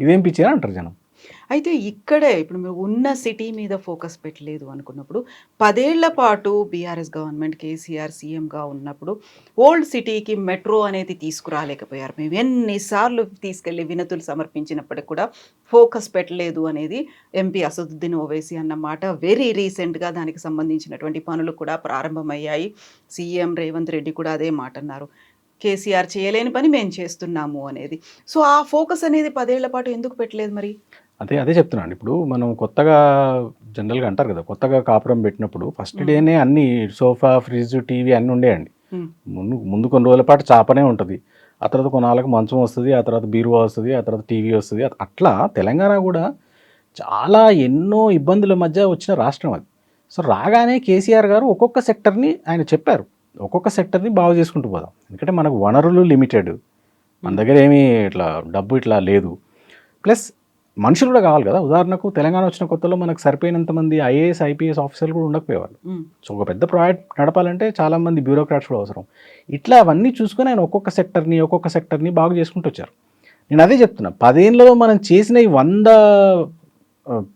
ఇదేం పిచ్చి అని అంటారు జనం. అయితే ఇక్కడే ఇప్పుడు మీరు ఉన్న సిటీ మీద ఫోకస్ పెట్టలేదు అనుకున్నప్పుడు 10 ఏళ్ల పాటు బీఆర్ఎస్ గవర్నమెంట్ కేసీఆర్ సీఎంగా ఉన్నప్పుడు ఓల్డ్ సిటీకి మెట్రో అనేది తీసుకురాలేకపోయారు. మేము ఎన్నిసార్లు తీసుకెళ్ళి వినతులు సమర్పించినప్పటికి కూడా ఫోకస్ పెట్టలేదు అనేది ఎంపీ అసదుద్దీన్ ఓవైసీ అన్న మాట. వెరీ రీసెంట్‌గా దానికి సంబంధించినటువంటి పనులు కూడా ప్రారంభమయ్యాయి. సీఎం రేవంత్ రెడ్డి కూడా అదే మాట అన్నారు. కేసీఆర్ చేయలేని పని మేము చేస్తున్నాము అనేది. సో, ఆ ఫోకస్ అనేది 10 ఏళ్ల పాటు ఎందుకు పెట్టలేదు మరి? అదే చెప్తున్నాను. ఇప్పుడు మనం కొత్తగా జనరల్‌గా అంటారు కదా! కొత్తగా కాపురం పెట్టినప్పుడు ఫస్ట్ హ్మ్. డేనే అన్నీ సోఫా, ఫ్రిడ్జ్, టీవీ అన్నీ ఉండేయండి. హ్మ్. ముందు కొన్ని రోజుల పాటు చాపనే ఉంటది. ఆ తర్వాత కొన్నాళ్ళకి మంచం వస్తది. ఆ తర్వాత బీరువా వస్తది. ఆ తర్వాత టీవీ వస్తది. అట్లా తెలంగాణ గూడా చాలా ఎన్నో ఇబ్బందుల మధ్య వచ్చిన రాష్ట్రం అది. సో, రాగానే కేసీఆర్ గారు ఒక్కొక్క సెక్టర్‌ని ఆయన చెప్పారు. ఒక్కొక్క సెక్టర్‌ని బాగు చేసుకుంటూ పోదాం. ఎందుకంటే మనకు వనరులు లిమిటెడ్. మన దగ్గర ఏమీ ఇట్లా డబ్బు ఇట్లా లేదు. ప్లస్ మనుషులు కూడా కావాలి కదా! ఉదాహరణకు తెలంగాణ వచ్చిన కొత్తలో మనకు సరిపోయినంత మంది ఐఏఎస్, ఐపీఎస్ ఆఫీసర్లు కూడా ఉండకపోయేవాళ్ళు. హ్మ్. సో, ఒక పెద్ద ప్రాజెక్ట్ నడపాలంటే చాలామంది బ్యూరోక్రాట్స్ కూడా అవసరం. ఇట్లా అవన్నీ చూసుకొని ఆయన ఒక్కొక్క సెక్టర్‌ని బాగు చేసుకుంటూ వచ్చారు. నేను అదే చెప్తున్నా. 10 ఏళ్లలో మనం చేసినయి 100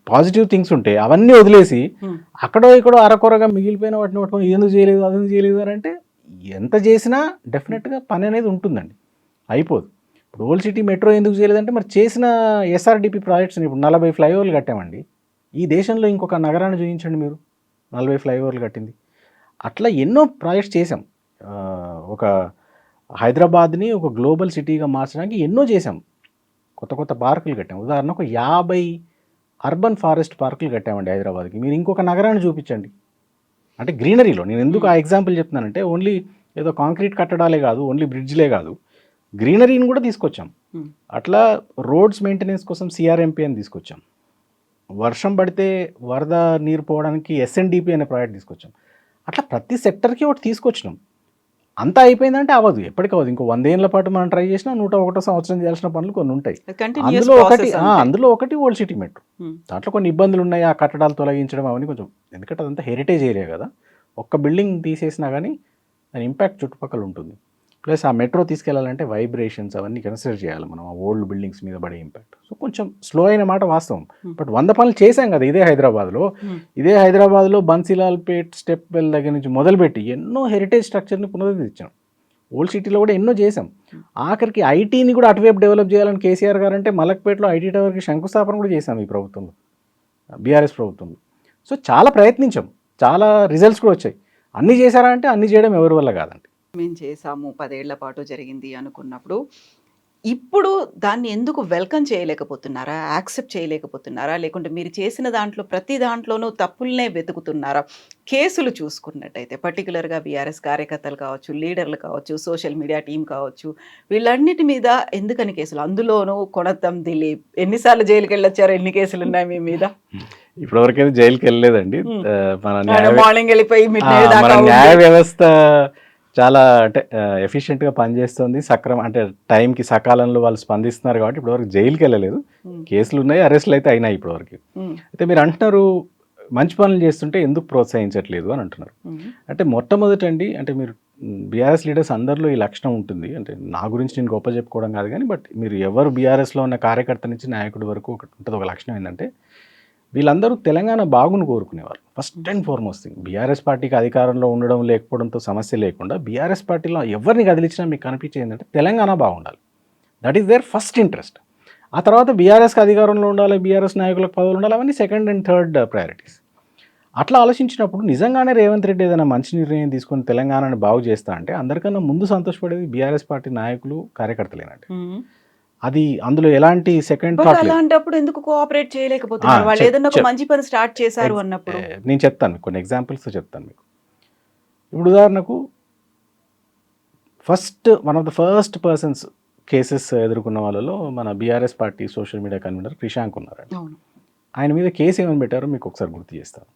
పాజిటివ్ థింగ్స్ ఉంటే అవన్నీ వదిలేసి హ్మ్. అక్కడో ఇక్కడో అరకొరగా మిగిలిపోయిన వాటిని పట్టుకొని ఇదెందుకు చేయలేదు, అదెందుకు చేయలేదు అని అంటే ఎంత చేసినా డెఫినెట్‌గా పని అనేది ఉంటుందండి. అయిపోదు. ఇప్పుడు ఓల్డ్ సిటీ మెట్రో ఎందుకు చేయలేదంటే మరి చేసిన ఎస్ఆర్‌డిపి ప్రాజెక్ట్స్‌ని ఇప్పుడు 40 ఫ్లైఓవర్లు కట్టామండి. ఈ దేశంలో ఇంకొక నగరాన్ని చూయించండి మీరు 40 ఫ్లైఓవర్లు కట్టింది. అట్లా ఎన్నో ప్రాజెక్ట్స్ చేశాం. ఒక హైదరాబాద్‌ని ఒక గ్లోబల్ సిటీగా మార్చడానికి ఎన్నో చేశాం. కొత్త పార్కులు కట్టాం. ఉదాహరణకు 50 అర్బన్ ఫారెస్ట్ పార్కులు కట్టామండి హైదరాబాద్‌కి. మీరు ఇంకొక నగరాన్ని చూపించండి. అంటే గ్రీనరీలో నేను ఎందుకు ఆ ఎగ్జాంపుల్ చెప్తున్నానంటే ఓన్లీ ఏదో కాంక్రీట్ కట్టడాలే కాదు, ఓన్లీ బ్రిడ్జ్‌లే కాదు, గ్రీనరీని కూడా తీసుకొచ్చాం. హ్మ్. అట్లా రోడ్స్ మెయింటెనెన్స్ కోసం సీఆర్ఎంపీ అని తీసుకొచ్చాం. వర్షం పడితే వరద నీరు పోవడానికి ఎస్ఎన్‌డిపి అనే ప్రాజెక్ట్ తీసుకొచ్చాం. అట్లా ప్రతి సెక్టర్‌కి ఒకటి తీసుకొచ్చినాం. అంతా అయిపోయిందంటే అవ్వదు. ఎప్పటికి అవ్వదు. ఇంకో 100 ఏళ్ల పాటు మనం ట్రై చేసినా 101 సంవత్సరం చేయాల్సిన పనులు కొన్ని ఉంటాయి. కంటిన్యూయస్ ప్రాసెస్ అంతే. అందులో ఒకటి ఓల్డ్ సిటీ మెట్రో. హ్మ్. దాంట్లో కొన్ని ఇబ్బందులు ఉన్నాయి. ఆ కట్టడాలు తొలగించడం అవన్నీ కొంచెం, ఎందుకంటే అదంతా హెరిటేజ్ ఏరియా కదా! ఒక్క బిల్డింగ్ తీసేసినా కానీ దాని ఇంపాక్ట్ చుట్టుపక్కల ఉంటుంది. ప్లస్ ఆ మెట్రో తీసుకెళ్లాలంటే వైబ్రేషన్స్ అవన్నీ కన్సిడర్ చేయాలి మనం, ఆ ఓల్డ్ బిల్డింగ్స్ మీద పడే ఇంపాక్ట్. సో, కొంచెం స్లో అయిన మాట వాస్తవం. హ్మ్. బట్ 100 పనులు చేశాం కదా ఇదే హైదరాబాద్‌లో. హ్మ్. ఇదే హైదరాబాద్‌లో బన్సీలాల్ పేట్, స్టెప్ వెల్ దగ్గర నుంచి మొదలుపెట్టి ఎన్నో హెరిటేజ్ స్ట్రక్చర్‌ని పునరుద్ధరించాం. ఓల్డ్ సిటీలో కూడా ఎన్నో చేశాం. ఆఖరికి ఐటీని కూడా అటువైపు డెవలప్ చేయాలని కేసీఆర్ గారు అంటే మలక్పేటలో ఐటీ టవర్‌కి శంకుస్థాపన కూడా చేశాం ఈ ప్రభుత్వంలో, బీఆర్ఎస్ ప్రభుత్వంలో. సో, చాలా ప్రయత్నించాం. చాలా రిజల్ట్స్ కూడా వచ్చాయి. అన్నీ చేశారా అంటే అన్నీ చేయడం ఎవరి వల్ల కాదండి. మేము చేసాము 10 ఏళ్ల పాటు జరిగింది అనుకున్నప్పుడు, ఇప్పుడు దాన్ని ఎందుకు వెల్కమ్ చేయలేకపోతున్నారా? యాక్సెప్ట్ చేయలేకపోతున్నారా? లేకుంటే మీరు చేసిన దాంట్లో ప్రతి దాంట్లోనూ తప్పుల్నే వెతుకుతున్నారా? కేసులు చూసుకున్నట్టయితే పర్టిక్యులర్‌గా బీఆర్ఎస్ కార్యకర్తలు కావచ్చు, లీడర్లు కావచ్చు, సోషల్ మీడియా టీమ్ కావచ్చు, వీళ్ళన్నిటి మీద ఎందుకని కేసులు? అందులోనూ కొణతం దిలీప్ ఎన్ని సార్లు జైలుకెళ్ళొచ్చారు? ఎన్ని కేసులున్నాయి మీ మీద? ఇప్పటివరకైతే జైలుకెళ్ళలేదండి. హ్మ్. మన ఆయన మార్నింగ్ ఎళ్ళిపోయి మిడ్ ఆ! నైట్ మన దాకా న్యాయ ఉండి. వ్యవస్థ చాలా అంటే ఎఫిషియెంట్‌గా పనిచేస్తుంది. అంటే టైంకి సకాలంలో వాళ్ళు స్పందిస్తున్నారు కాబట్టి ఇప్పటివరకు జైలుకెళ్ళలేదు. హ్మ్. కేసులున్నాయి, అరెస్ట్‌లయితే అయినాయి ఇప్పటివరకు. హ్మ్. అయితే మీరు అంటున్నారు మంచి పనులు చేస్తుంటే ఎందుకు ప్రోత్సహించట్లేదు అని అంటున్నారు. హ్మ్. అంటే మొట్టమొదటండి, అంటే మీరు బీఆర్ఎస్ లీడర్స్ అందరిలో ఈ లక్షణం ఉంటుంది. అంటే నా గురించి నేను గొప్ప చెప్పుకోవడం కాదు గానీ, బట్ మీరు ఎవరు బీఆర్ఎస్‌లో ఉన్న కార్యకర్త నుంచి నాయకుడి వరకు ఒకటి ఉంటది, ఒక లక్షణం ఏందంటే వీళ్ళందరూ తెలంగాణ బాగుని కోరుకునేవారు. First and foremost thing. BRS పార్టీకి అధికారంలో ఉండడం లేకపోవడంతో సమస్య లేకుండా బీఆర్ఎస్ పార్టీలో ఎవరిని కదిలించినా మీకు కనిపించేది ఏంటంటే తెలంగాణ బాగుండాలి. That is their first interest. ఆ తర్వాత బీఆర్ఎస్‌కి అధికారంలో ఉండాలి, బీఆర్ఎస్ నాయకులకు పదవులు ఉండాలి, అవన్నీ సెకండ్ అండ్ థర్డ్ ప్రయారిటీస్. అట్లా ఆలోచించినప్పుడు నిజంగానే రేవంత్ రెడ్డి ఏదైనా మంచి నిర్ణయం తీసుకొని తెలంగాణని బాగు చేస్తా అంటే అందరికన్నా ముందు సంతోషపడేది బీఆర్ఎస్ పార్టీ నాయకులు, కార్యకర్తలేనండి. హ్మ్. అది అందులో ఎలాంటి సెకండ్ బట్ థాట్ లేదు. అలాంటప్పుడు ఎందుకు కోఆపరేట్ ఆ! చేయలేకపోతున్నారు? వాళ్ళు చెప్ ఏదన్నా ఒక చెప్ మంచి పని స్టార్ట్ చేశారు ఎగ్జ్ అన్నప్పుడు? నేను చెప్తాను మీకు, కొన్ని ఎగ్జాంపుల్స్‌తో చెప్తాను మీకు. ఇప్పుడు ఉదాహరణకు one of the first persons cases ఎదుర్కొన్న వాళ్ళలో మన BRS party social media convener Krishank ఉన్నారండి. అవును. ఆయన మీద కేసు ఏమని పెట్టారో మీకు ఒకసారి గుర్తు చేస్తాను.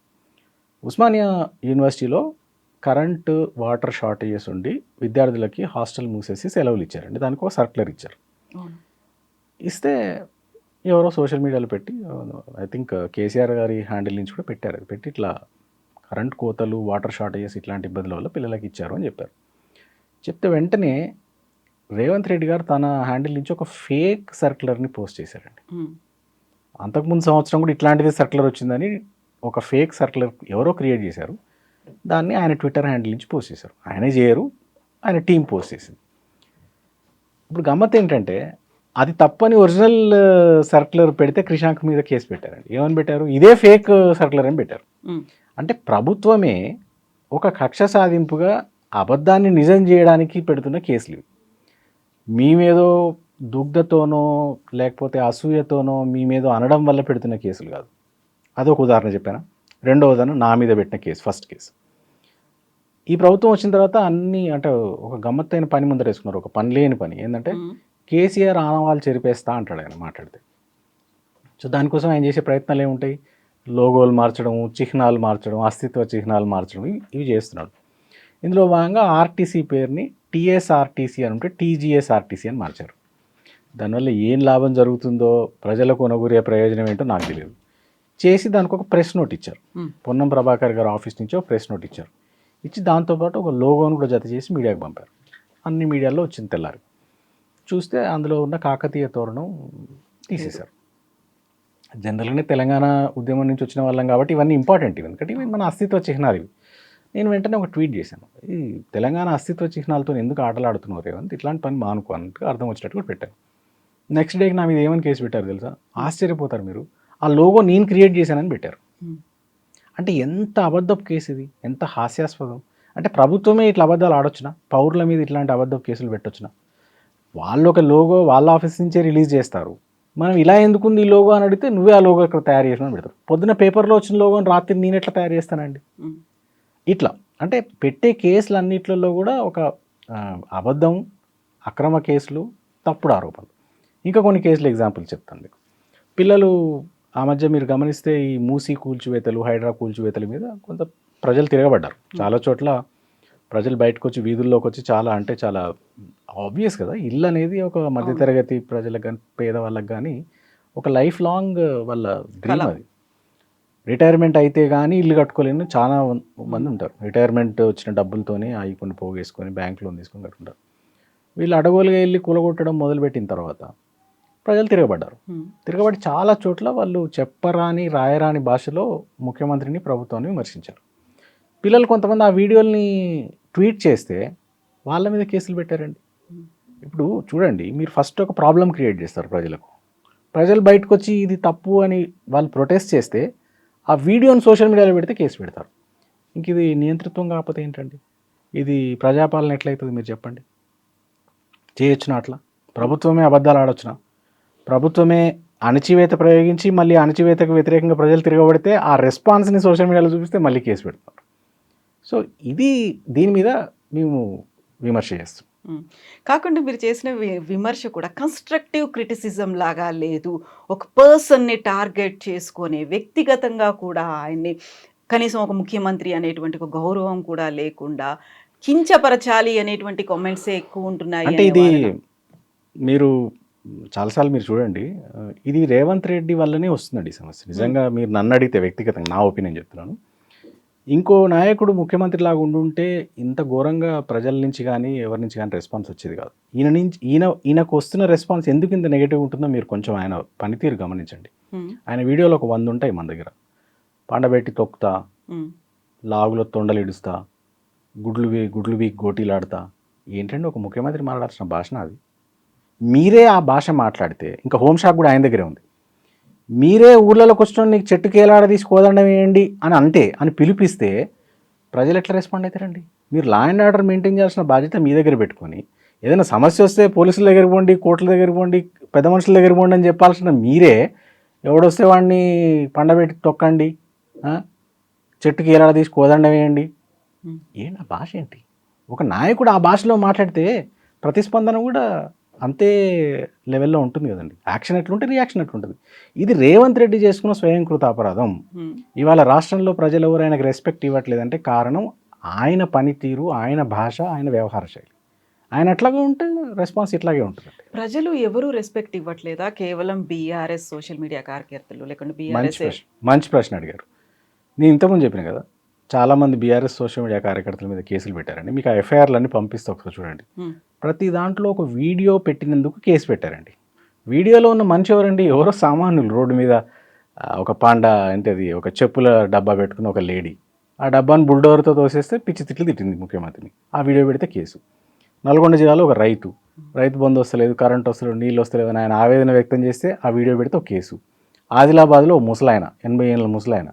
ఉస్మానియా యూనివర్సిటీలో కరెంటు, వాటర్ షార్టేజెస్ ఉండి విద్యార్థులకి హాస్టల్ మూసేసి సెలవులు ఇచ్చారండి. దానికి ఒక సర్క్యులర్ ఇచ్చారు. అవును. ఇస్తే ఎవరో సోషల్ మీడియాలో పెట్టి, ఐ థింక్ కేసీఆర్ గారి హ్యాండిల్ నుంచి కూడా పెట్టారు. అది పెట్టి ఇట్లా కరెంట్ కోతలు, వాటర్ షార్టేజెస్ ఇట్లాంటి ఇబ్బందుల వల్ల పిల్లలకి ఇచ్చారు అని చెప్పారు. చెప్తే వెంటనే రేవంత్ రెడ్డి గారు తన హ్యాండిల్ నుంచి ఒక ఫేక్ సర్క్యులర్ని పోస్ట్ చేశారండి. ఉమ్, అంతకుముందు సంవత్సరం కూడా ఇట్లాంటిది సర్క్యులర్ వచ్చిందని ఒక ఫేక్ సర్క్యులర్ ఎవరో క్రియేట్ చేశారు. దాన్ని ఆయన ట్విట్టర్ హ్యాండిల్ నుంచి పోస్ట్ చేశారు. ఆయనే చేయరు, ఆయన టీం పోస్ట్ చేసింది. ఇప్పుడు గమ్మత్ ఏంటంటే అది తప్పని ఒరిజినల్ సర్క్యులర్ పెడితే క్రిషాంక్ మీద కేసు పెట్టారండి. ఏమని పెట్టారు? ఇదే ఫేక్ సర్క్యులర్ అని పెట్టారు. ఉమ్, అంటే ప్రభుత్వమే ఒక కక్ష సాధింపుగా అబద్ధాన్ని నిజం చేయడానికి పెడుతున్న కేసులు ఇవి. మేమేదో దుగ్ధతోనో లేకపోతే అసూయతోనో మేమేదో అనడం వల్ల పెడుతున్న కేసులు కాదు. అదొక ఉదాహరణ చెప్పాను. రెండవ ఉదాహరణ నా మీద పెట్టిన కేసు, ఫస్ట్ కేసు. ఈ ప్రభుత్వం వచ్చిన తర్వాత అన్నీ అంటే ఒక గమ్మత్తైన పని ముందర వేసుకున్నారు. ఒక పని లేని పని ఏంటంటే ఉమ్, కేసీఆర్ ఆనవాళ్ళు చెరిపేస్తా అంటాడు ఆయన మాట్లాడితే. సో దానికోసం ఆయన చేసే ప్రయత్నాలు ఏముంటాయి? లోగోలు మార్చడం, చిహ్నాలు మార్చడం, అస్తిత్వ చిహ్నాలు మార్చడం, ఇవి చేస్తున్నాడు. ఇందులో భాగంగా ఆర్టీసీ పేరుని టీఎస్ఆర్టీసీ అని ఉంటే టీజీఎస్ఆర్టీసీ అని మార్చారు. దానివల్ల ఏం లాభం జరుగుతుందో, ప్రజలకు కొనగూరే ప్రయోజనం ఏంటో నాకు తెలియదు. చేసి దానికి ఒక ప్రెస్ నోట్ ఇచ్చారు. ఉమ్, పొన్నం ప్రభాకర్ గారు ఆఫీస్ నుంచి ఒక ప్రెస్ నోట్ ఇచ్చారు. ఇచ్చి దాంతోపాటు ఒక లోగోను కూడా జత చేసి మీడియాకి పంపారు. అన్ని మీడియాల్లో వచ్చింది తెల్లారి. చూస్తే అందులో ఉన్న కాకతీయ తోరణం తీసేశారు. జనరల్గానే తెలంగాణ ఉద్యమం నుంచి వచ్చిన వాళ్ళం కాబట్టి ఇవన్నీ ఇంపార్టెంట్. ఎందుకంటే ఇవి మన అస్తిత్వ చిహ్నాలు ఇవి. నేను వెంటనే ఒక ట్వీట్ చేశాను. ఈ తెలంగాణ అస్తిత్వ చిహ్నాలతో ఎందుకు ఆటలాడుతున్నారు రేవంత్, ఇట్లాంటి పని మానుకో అన్నట్టుగా అర్థం వచ్చేటట్టు కూడా పెట్టాను. నెక్స్ట్ డేకి నా మీద ఏమని కేసు పెట్టారు తెలుసా? ఆశ్చర్యపోతారు మీరు. ఆ లోగో నేను క్రియేట్ చేశానని పెట్టారు. ఉమ్, అంటే ఎంత అబద్ధపు కేసు ఇది, ఎంత హాస్యాస్పదం. అంటే ప్రభుత్వమే ఇట్లా అబద్ధాలు ఆడొచ్చునా? పౌరుల మీద ఇట్లాంటి అబద్ధపు కేసులు పెట్టొచ్చునా? వాళ్ళు ఒక లోగో వాళ్ళ ఆఫీస్ నుంచే రిలీజ్ చేస్తారు. మనం ఇలా ఎందుకుంది ఈ లోగో అని అడిగితే నువ్వే ఆ లోగో ఇక్కడ తయారు చేసిన పెడతారు. పొద్దున పేపర్లో వచ్చిన లోగోని రాత్రి నేను ఎట్లా తయారు చేస్తానండి? ఉమ్, ఇట్లా అంటే పెట్టే కేసులు అన్నిట్లలో కూడా ఒక అబద్ధం, అక్రమ కేసులు, తప్పుడు ఆరోపణలు. ఇంకా కొన్ని కేసులు ఎగ్జాంపుల్ చెప్తాను మీకు. పిల్లలు ఆ మధ్య మీరు గమనిస్తే ఈ మూసీ కూల్చివేతలు, హైడ్రా కూల్చివేతల మీద కొంత ప్రజలు తిరగబడ్డారు. చాలా చోట్ల ప్రజలు బయటకు వచ్చి వీధుల్లోకి వచ్చి చాలా అంటే చాలా ఆబ్వియస్ కదా, ఇల్లు అనేది ఒక మధ్యతరగతి ప్రజలకు కానీ పేదవాళ్ళకి కానీ ఒక లైఫ్ లాంగ్ వాళ్ళ డ్రీమ్ అది. రిటైర్మెంట్ అయితే కానీ ఇల్లు కట్టుకోలేని చాలా మంది ఉంటారు. రిటైర్మెంట్ వచ్చిన డబ్బులతోనే అవి కొన్ని పోగేసుకొని బ్యాంక్ లోన్ తీసుకొని కట్టుకుంటారు. వీళ్ళు అడగోలుగా వెళ్ళి కూలగొట్టడం మొదలుపెట్టిన తర్వాత ప్రజలు తిరగబడ్డారు. ఉమ్, తిరగబడి చాలా చోట్ల వాళ్ళు చెప్పరాని రాయరాని భాషలో ముఖ్యమంత్రిని, ప్రభుత్వాన్ని విమర్శించారు. పిల్లలు కొంతమంది ఆ వీడియోల్ని ట్వీట్ చేస్తే వాళ్ళ మీద కేసులు పెట్టారండి. ఇప్పుడు చూడండి, మీరు ఫస్ట్ ఒక ప్రాబ్లం క్రియేట్ చేస్తారు ప్రజలకు. ప్రజలు బయటకు వచ్చి ఇది తప్పు అని వాళ్ళు ప్రొటెస్ట్ చేస్తే ఆ వీడియోని సోషల్ మీడియాలో పెడితే కేసు పెడతారు. ఇంక ఇది నియంతృత్వం కాకపోతే ఏంటండి? ఇది ప్రజాపాలన ఎట్లయితుంది మీరు చెప్పండి? చేయొచ్చునా అట్లా? ప్రభుత్వమే అబద్ధాలు ఆడొచ్చునా? ప్రభుత్వమే అణచివేత ప్రయోగించి మళ్ళీ అణచివేతకు వ్యతిరేకంగా ప్రజలు తిరగబడితే ఆ రెస్పాన్స్ని సోషల్ మీడియాలో చూపిస్తే మళ్ళీ కేసు పెడతారు. సో ఇది దీని మీద మేము విమర్శ చేస్తాం. ఉమ్. కాకుండా మీరు చేసిన విమర్శ కూడా కన్స్ట్రక్టివ్ క్రిటిసిజం లాగా లేదు. ఒక పర్సన్ని టార్గెట్ చేసుకొని వ్యక్తిగతంగా కూడా ఆయన్ని కనీసం ఒక ముఖ్యమంత్రి అనేటువంటి ఒక గౌరవం కూడా లేకుండా కించపరచాలి అనేటువంటి కామెంట్సే ఎక్కువ ఉంటున్నాయి. అంటే ఇది మీరు చాలాసార్లు మీరు చూడండి, ఇది రేవంత్ రెడ్డి వల్లనే వస్తుందండి ఈ సమస్య. నిజంగా మీరు నన్ను అడిగితే వ్యక్తిగతంగా నా ఒపీనియన్ చెప్తున్నాను. ఇంకో నాయకుడు ముఖ్యమంత్రి లాగా ఉండుంటే ఇంత ఘోరంగా ప్రజల నుంచి కానీ ఎవరి నుంచి కానీ రెస్పాన్స్ వచ్చేది కాదు. ఈయనకు వస్తున్న రెస్పాన్స్ ఎందుకు ఇంత నెగిటివ్ ఉంటుందో మీరు కొంచెం ఆయన పనితీరు గమనించండి. ఆయన వీడియోలో ఒక 100 ఉంటాయి మన దగ్గర. పండబెట్టి తొక్కుతా, లాగులో తొండలు ఇడుస్తా, గుడ్లు వీక్ గోటీలాడతా. ఏంటంటే ఒక ముఖ్యమంత్రి మాట్లాడాల్సిన భాషన అది. మీరే ఆ భాష మాట్లాడితే, ఇంకా హోంశాఖ కూడా ఆయన దగ్గరే ఉంది, మీరే ఊళ్ళలోకి వచ్చిన నీకు చెట్టుకి ఏలాడ తీసుకోదండం వేయండి అని పిలిపిస్తే ప్రజలు ఎట్లా రెస్పాండ్ అవుతారండి? మీరు లా అండ్ ఆర్డర్ మెయింటైన్ చేయాల్సిన బాధ్యత మీ దగ్గర పెట్టుకొని ఏదైనా సమస్య వస్తే పోలీసుల దగ్గర పోండి, కోర్టుల దగ్గర పోండి, పెద్ద మనుషుల దగ్గర పోండి అని చెప్పాల్సిన మీరే ఎవడొస్తే వాడిని పండబెట్టి తొక్కండి, చెట్టుకి ఏలాడ తీసుకోదండం వేయండి. ఏంటి ఆ భాష ఏంటి? ఒక నాయకుడు ఆ భాషలో మాట్లాడితే ప్రతిస్పందన కూడా అంతే లెవెల్లో ఉంటుంది కదండి. యాక్షన్ ఎట్లుంటే రియాక్షన్ ఎట్లుంటుంది. ఇది రేవంత్ రెడ్డి చేసుకున్న స్వయంకృత అపరాధం. ఇవాళ రాష్ట్రంలో ప్రజలు ఎవరు ఆయనకు రెస్పెక్ట్ ఇవ్వట్లేదంటే కారణం ఆయన పనితీరు, ఆయన భాష, ఆయన వ్యవహార శైలి. ఆయన అట్లాగే ఉంటే రెస్పాన్స్ ఇట్లాగే ఉంటుంది. ప్రజలు ఎవరు రెస్పెక్ట్ ఇవ్వట్లేదా? కేవలం బీఆర్ఎస్ సోషల్ మీడియా కార్యకర్తలు లేకుంటే బీఆర్ఎస్? మంచి ప్రశ్న అడిగారు. నేను ఇంతకుముందు చెప్పిన కదా, చాలామంది బీఆర్ఎస్ సోషల్ మీడియా కార్యకర్తల మీద కేసులు పెట్టారండి. మీకు ఆ ఎఫ్ఐఆర్లన్నీ పంపిస్తే ఒకసారి చూడండి. ప్రతి దాంట్లో ఒక వీడియో పెట్టినందుకు కేసు పెట్టారండి. వీడియోలో ఉన్న మనిషి ఎవరండి? ఎవరో సామాన్యులు రోడ్డు మీద ఒక పాండా ఏంటది ఒక చెప్పుల డబ్బా పెట్టుకున్న ఒక లేడీ. ఆ డబ్బాను బుల్డోవర్తో తోసేస్తే పిచ్చి తిట్లు తిట్టింది ముఖ్యమంత్రిని. ఆ వీడియో పెడితే కేసు. నల్గొండ జిల్లాలో ఒక రైతు బంధు వస్తలేదు, కరెంట్ వస్తలేదు, నీళ్ళు వస్తలేదు అని ఆయన ఆవేదన వ్యక్తం చేస్తే ఆ వీడియో పెడితే ఒక కేసు. ఆదిలాబాద్లో ఓ ముసలాయన 80 ఏళ్ళ ముసలాయన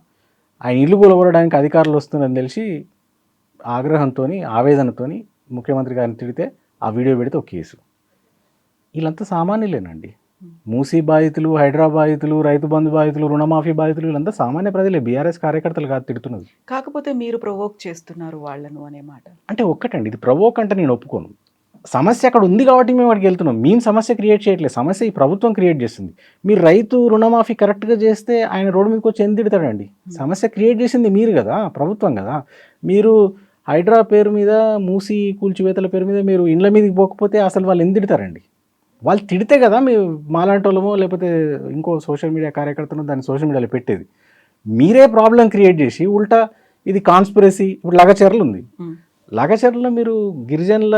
ఆయన ఇల్లు కూలగొట్టడానికి అధికారులు వస్తుందని తెలిసి ఆగ్రహంతో ఆవేదనతో ముఖ్యమంత్రి గారిని తిడితే ఆ వీడియో పెడితే ఒక కేసు. వీళ్ళంతా సామాన్యులేనండి. మూసీ బాధితులు, హైదరాబాద్ బాధితులు, రైతు బంధు బాధితులు, రుణమాఫీ బాధితులు వీళ్ళంతా సామాన్య ప్రజలే, బీఆర్ఎస్ కార్యకర్తలు కాదు తిడుతున్నది. కాకపోతే మీరు ప్రొవోక్ చేస్తున్నారు వాళ్ళను అనే మాట. అంటే ఒక్కటండి, ఇది ప్రవోక్ అంటే నేను ఒప్పుకోను. సమస్య అక్కడ ఉంది కాబట్టి మేము అక్కడికి వెళ్తున్నాం. మేము సమస్య క్రియేట్ చేయట్లేదు, సమస్య ఈ ప్రభుత్వం క్రియేట్ చేస్తుంది. మీరు రైతు రుణమాఫీ కరెక్ట్గా చేస్తే ఆయన రోడ్డు మీదకి వచ్చి ఎందుకు తిడతాడండి? సమస్య క్రియేట్ చేసింది మీరు కదా, ప్రభుత్వం కదా. మీరు హైడ్రా పేరు మీద, మూసీ కూల్చివేతల పేరు మీద మీరు ఇండ్ల మీదకి పోకపోతే అసలు వాళ్ళు ఎందుకు తిడతారండి? వాళ్ళు తిడితే కదా మేము మాలాంటి వాళ్ళమో లేకపోతే ఇంకో సోషల్ మీడియా కార్యకర్తను దాన్ని సోషల్ మీడియాలో పెట్టేది. మీరే ప్రాబ్లం క్రియేట్ చేసి ఉల్టా ఇది కాన్స్పిరసీ. ఇప్పుడు లగచర్లు ఉంది, లగచర్లలో మీరు గిరిజనుల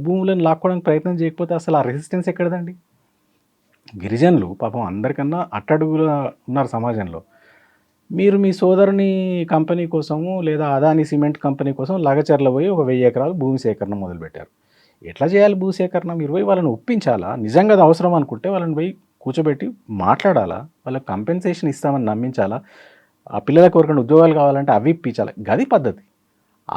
భూములను లాక్కోవడానికి ప్రయత్నం చేయకపోతే అసలు ఆ రెసిస్టెన్స్ ఎక్కడదండి? గిరిజనులు పాపం అందరికన్నా అట్టడుగులా ఉన్నారు సమాజంలో. మీరు మీ సోదరుని కంపెనీ కోసము లేదా అదాని సిమెంట్ కంపెనీ కోసం లగచర్ల పోయి ఒక 1000 ఎకరాలు భూమి సేకరణ మొదలుపెట్టారు. ఎట్లా చేయాలి భూసేకరణ? మీరు పోయి వాళ్ళని ఒప్పించాలా? నిజంగా అది అవసరం అనుకుంటే వాళ్ళని పోయి కూర్చోబెట్టి మాట్లాడాలా? వాళ్ళకి కంపెన్సేషన్ ఇస్తామని నమ్మించాలా? ఆ పిల్లలకు ఎవరికైనా ఉద్యోగాలు కావాలంటే అవి ఇప్పించాలి. గది పద్ధతి.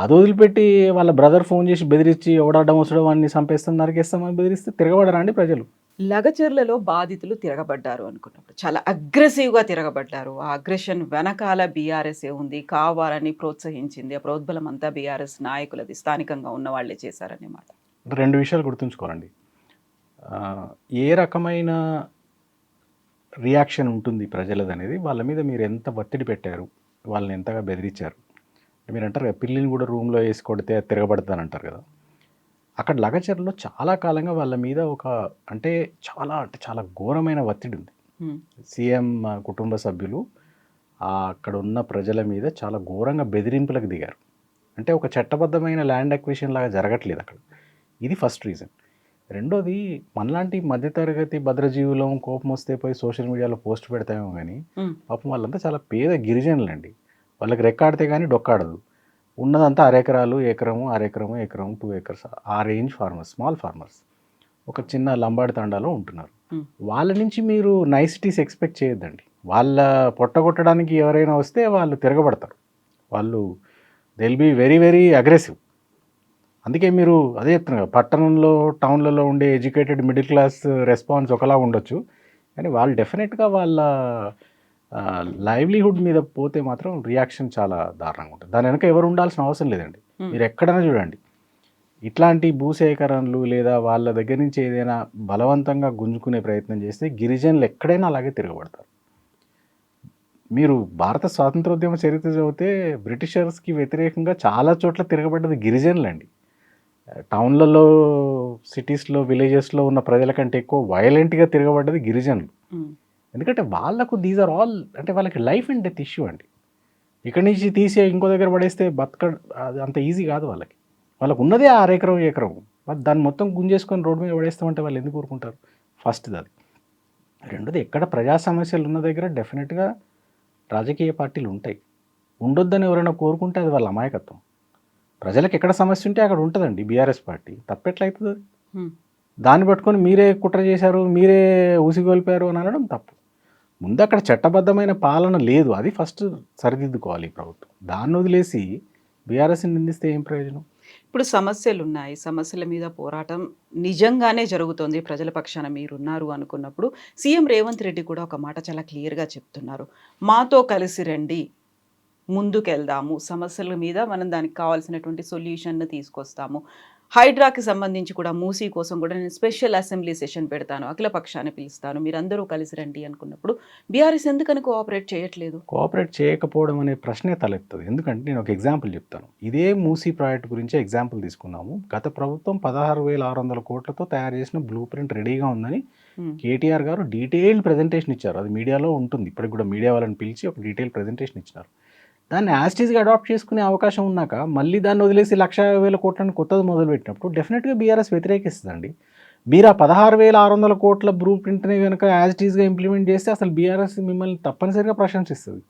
అది వదిలిపెట్టి వాళ్ళ బ్రదర్ ఫోన్ చేసి బెదిరించి ఎవడాడ్డం వస్తాడో వాడిని చంపేస్తాం, నరికేస్తామని బెదిరిస్తే తిరగబడరా అండి ప్రజలు? లగచర్లలో బాధితులు తిరగబడ్డారు అనుకున్నప్పుడు చాలా అగ్రెసివ్గా తిరగబడ్డారు. ఆ అగ్రెషన్ వెనకాల బీఆర్ఎస్ ఉంది, కావాలని ప్రోత్సహించింది, ఆ ప్రోద్బలం అంతా బీఆర్ఎస్ నాయకులది, స్థానికంగా ఉన్న వాళ్ళే చేశారనే మాట. 2 విషయాలు గుర్తుంచుకోరండి. ఏ రకమైన రియాక్షన్ ఉంటుంది ప్రజలది అనేది వాళ్ళ మీద మీరు ఎంత ఒత్తిడి పెట్టారు, వాళ్ళని ఎంతగా బెదిరించారు. మీరు అంటారు కదా, పిల్లిని కూడా రూమ్లో వేసి కొడితే తిరగబడతానంటారు కదా. అక్కడ లగచర్లో చాలా కాలంగా వాళ్ళ మీద ఒక అంటే చాలా ఘోరమైన ఒత్తిడి ఉంది. సీఎం కుటుంబ సభ్యులు అక్కడ ఉన్న ప్రజల మీద చాలా ఘోరంగా బెదిరింపులకు దిగారు. అంటే ఒక చట్టబద్ధమైన ల్యాండ్ అక్విజిషన్ లాగా జరగట్లేదు అక్కడ. ఇది ఫస్ట్ రీజన్. రెండోది, మనలాంటి మధ్యతరగతి భద్రజీవులం కోపం వస్తే పోయి సోషల్ మీడియాలో పోస్ట్ పెడతామేమో కానీ పాపం వాళ్ళంతా చాలా పేద గిరిజనులండి. వాళ్ళకి రెక్కాడితే కానీ డొక్కాడదు. ఉన్నదంతా ఎకరము, 2 acres ఆ రేంజ్ ఫార్మర్స్, స్మాల్ ఫార్మర్స్ ఒక చిన్న లంబాడి తండాలో ఉంటున్నారు. వాళ్ళ నుంచి మీరు నైసిటీస్ ఎక్స్పెక్ట్ చేయొద్దండి. వాళ్ళ పొట్టగొట్టడానికి ఎవరైనా వస్తే వాళ్ళు తిరగబడతారు. వాళ్ళు they will be very very aggressive. అందుకే మీరు అదే చెప్తున్నారు, పట్టణంలో టౌన్లలో ఉండే ఎడ్యుకేటెడ్ మిడిల్ క్లాస్ రెస్పాన్స్ ఒకలా ఉండొచ్చు, కానీ వాళ్ళు డెఫినెట్గా వాళ్ళ లైవ్లీహుడ్ మీద పోతే మాత్రం రియాక్షన్ చాలా దారుణంగా ఉంటుంది. దాని వెనక ఎవరు ఉండాల్సిన అవసరం లేదండి. మీరు ఎక్కడైనా చూడండి, ఇట్లాంటి భూసేకరణలు లేదా వాళ్ళ దగ్గర నుంచి ఏదైనా బలవంతంగా గుంజుకునే ప్రయత్నం చేస్తే గిరిజనులు ఎక్కడైనా అలాగే తిరగబడతారు. మీరు భారత స్వాతంత్రోద్యమ చరిత్ర చదివితే బ్రిటిషర్స్కి వ్యతిరేకంగా చాలా చోట్ల తిరగబడ్డది గిరిజనులండి. టౌన్లలో, సిటీస్లో, విలేజెస్లో ఉన్న ప్రజల కంటే ఎక్కువ వైలెంట్గా తిరగబడ్డది గిరిజనులు. ఎందుకంటే వాళ్ళకు దీస్ ఆర్ ఆల్ అంటే వాళ్ళకి లైఫ్ అండ్ డెత్ ఇష్యూ అండి. ఇక్కడి నుంచి తీసి ఇంకో దగ్గర పడేస్తే అది అంత ఈజీ కాదు వాళ్ళకి. వాళ్ళకు ఉన్నదే 6 ఎకరం దాన్ని మొత్తం గుంజేసుకొని రోడ్డు మీద పడేస్తామంటే వాళ్ళు ఎందుకు ఊరుకుంటారు? ఫస్ట్ది అది. రెండోది, ఎక్కడ ప్రజా సమస్యలు ఉన్న దగ్గర డెఫినెట్గా రాజకీయ పార్టీలు ఉంటాయి. ఉండొద్దని ఎవరైనా కోరుకుంటే అది వాళ్ళ అమాయకత్వం. ప్రజలకు ఎక్కడ సమస్య ఉంటే అక్కడ ఉంటుందండి బీఆర్ఎస్ పార్టీ. తప్పెట్లయితుంది అది? దాన్ని పట్టుకొని మీరే కుట్ర చేశారు, మీరే ఊసిగొల్పారు అని అనడం తప్పు. ముందు అక్కడ చట్టబద్ధమైన పాలన లేదు, అది ఫస్ట్ సరిదిద్దుకోవాలి ఈ ప్రభుత్వం. దాన్ని వదిలేసి బీఆర్ఎస్ని నిందిస్తే ఏం ప్రయోజనం? ఇప్పుడు సమస్యలు ఉన్నాయి, సమస్యల మీద పోరాటం నిజంగానే జరుగుతోంది, ప్రజల పక్షాన మీరున్నారు అనుకున్నప్పుడు సీఎం రేవంత్ రెడ్డి కూడా ఒక మాట చాలా క్లియర్గా చెప్తున్నారు, మాతో కలిసి రండి, ముందుకెళ్దాము, సమస్యల మీద మనం దానికి కావాల్సినటువంటి సొల్యూషన్ను తీసుకొస్తాము, హైడ్రాకి సంబంధించి కూడా మూసీ కోసం కూడా నేను స్పెషల్ అసెంబ్లీ సెషన్ పెడతాను, అఖిల పక్షాన్ని పిలుస్తాను, మీరందరూ కలిసి రండి అనుకున్నప్పుడు బీఆర్ఎస్ ఎందుకని కోఆపరేట్ చేయట్లేదు? కోఆపరేట్ చేయకపోవడం అనే ప్రశ్నే తలెత్తుంది. ఎందుకంటే నేను ఒక ఎగ్జాంపుల్ చెప్తాను. ఇదే మూసీ ప్రాజెక్ట్ గురించి ఎగ్జాంపుల్ తీసుకున్నాము. గత ప్రభుత్వం 16,600 కోట్లతో తయారు చేసిన బ్లూ ప్రింట్ రెడీగా ఉందని కేటీఆర్ గారు డీటెయిల్డ్ ప్రజెంటేషన్ ఇచ్చారు. అది మీడియాలో ఉంటుంది, ఇప్పటికి కూడా మీడియా వాళ్ళని పిలిచి ఒక డీటెయిల్ ప్రజెంటేషన్ ఇచ్చినారు. దాన్ని యాస్టీస్గా అడాప్ట్ చేసుకునే అవకాశం ఉన్నాక మళ్ళీ దాన్ని వదిలేసి 1,00,000 కోట్లని కొత్తది మొదలుపెట్టినప్పుడు డెఫినెట్గా బీఆర్ఎస్ వ్యతిరేకిస్తుందండి. మీరు ఆ 16,600 కోట్ల బ్లూ ప్రింట్ని కనుక యాస్టీస్గా ఇంప్లిమెంట్ చేస్తే అసలు బీఆర్ఎస్ మిమ్మల్ని తప్పనిసరిగా ప్రశంసిస్తుంది,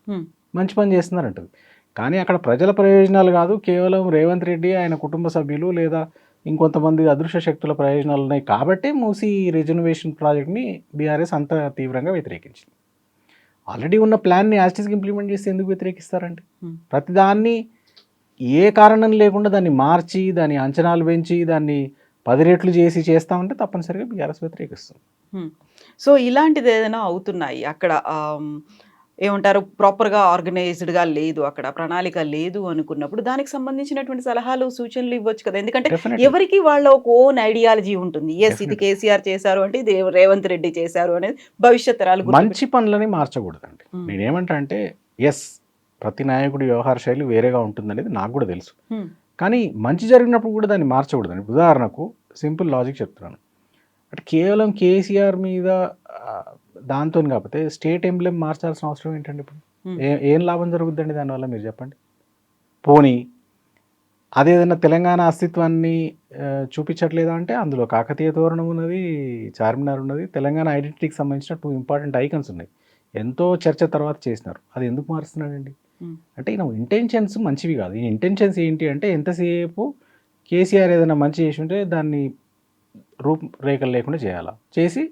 మంచి పని చేస్తున్నారంటది. కానీ అక్కడ ప్రజల ప్రయోజనాలు కాదు, కేవలం రేవంత్ రెడ్డి ఆయన కుటుంబ సభ్యులు లేదా ఇంకొంతమంది అదృశ్య శక్తుల ప్రయోజనాలు ఉన్నాయి కాబట్టి మూసీ రిజర్వేషన్ ప్రాజెక్ట్ని బీఆర్ఎస్ అంత తీవ్రంగా వ్యతిరేకించింది. ఆల్రెడీ ఉన్న ప్లాన్ని యాస్టీస్గా ఇంప్లిమెంట్ చేస్తే ఎందుకు వ్యతిరేకిస్తారండి? ప్రతిదాన్ని ఏ కారణం లేకుండా దాన్ని మార్చి దాని అంచనాలు పెంచి దాన్ని 10 రెట్లు చేసి చేస్తామంటే తప్పనిసరిగా బీఆర్ఎస్ వ్యతిరేకిస్తుంది. సో ఇలాంటిది ఏదైనా అవుతున్నాయి అక్కడ ఏమంటారు ప్రాపర్గా ఆర్గనైజ్డ్గా లేదు, అక్కడ ప్రణాళిక లేదు అనుకున్నప్పుడు దానికి సంబంధించినటువంటి సలహాలు సూచనలు ఇవ్వచ్చు కదా. ఎందుకంటే Definitely. ఎవరికి వాళ్ళ ఒక ఓన్ ఐడియాలజీ ఉంటుంది. ఎస్ ఇది కేసీఆర్ చేశారు అంటే ఇది రేవంత్ రెడ్డి చేశారు అనేది భవిష్యత్ తరాలు మంచి పనులని మార్చకూడదండి. నేనేమంటా అంటే ఎస్ ప్రతి నాయకుడి వ్యవహార శైలి వేరేగా ఉంటుందనేది నాకు కూడా తెలుసు. కానీ మంచి జరిగినప్పుడు కూడా దాన్ని మార్చకూడదండి. ఉదాహరణకు సింపుల్ లాజిక్ చెప్తున్నాను. అంటే కేవలం కేసీఆర్ మీద దాంతో కాకపోతే స్టేట్ ఎంబ్లెమ్ మార్చాల్సిన అవసరం ఏంటండి? ఇప్పుడు ఏం లాభం జరుగుద్దండి దానివల్ల మీరు చెప్పండి. పోనీ అదేదన్నా తెలంగాణ అస్తిత్వాన్ని చూపించట్లేదా అంటే అందులో కాకతీయ తోరణం ఉన్నది, చార్మినార్ ఉన్నది, తెలంగాణ ఐడెంటిటీకి సంబంధించిన 2 ఇంపార్టెంట్ ఐకన్స్ ఉన్నాయి. ఎంతో చర్చ తర్వాత చేసినారు. అది ఎందుకు మారుస్తున్నాడండి? అంటే ఈయన ఇంటెన్షన్స్ మంచివి కాదు. ఈ ఇంటెన్షన్స్ ఏంటి అంటే ఎంతసేపు కేసీఆర్ ఏదైనా మంచి చేసి ఉంటే దాన్ని రూపురేఖలు లేకుండా చేయాలా, చేసి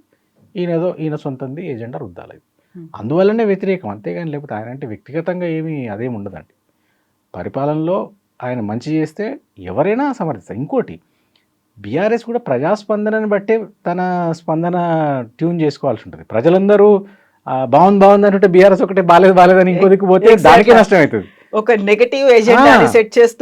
ఈయన సొంతంది ఏజెండా రుద్దాలి. అందువల్లనే వ్యతిరేకం, అంతేగాని లేకపోతే ఆయన అంటే వ్యక్తిగతంగా ఏమీ అదేమి ఉండదండి. పరిపాలనలో ఆయన మంచి చేస్తే ఎవరైనా సమర్థిస్తారు. ఇంకోటి బీఆర్ఎస్ కూడా ప్రజాస్పందనని బట్టే తన స్పందన ట్యూన్ చేసుకోవాల్సి ఉంటుంది. ప్రజలందరూ బాగుంది అంటే బీఆర్ఎస్ ఒకటే బాలేదు అని ఇంకో దిక్కు పోతే దానికే నష్టం అవుతుంది. ఒక నెగటివ్ ఎజెండా సెట్ చేస్తూ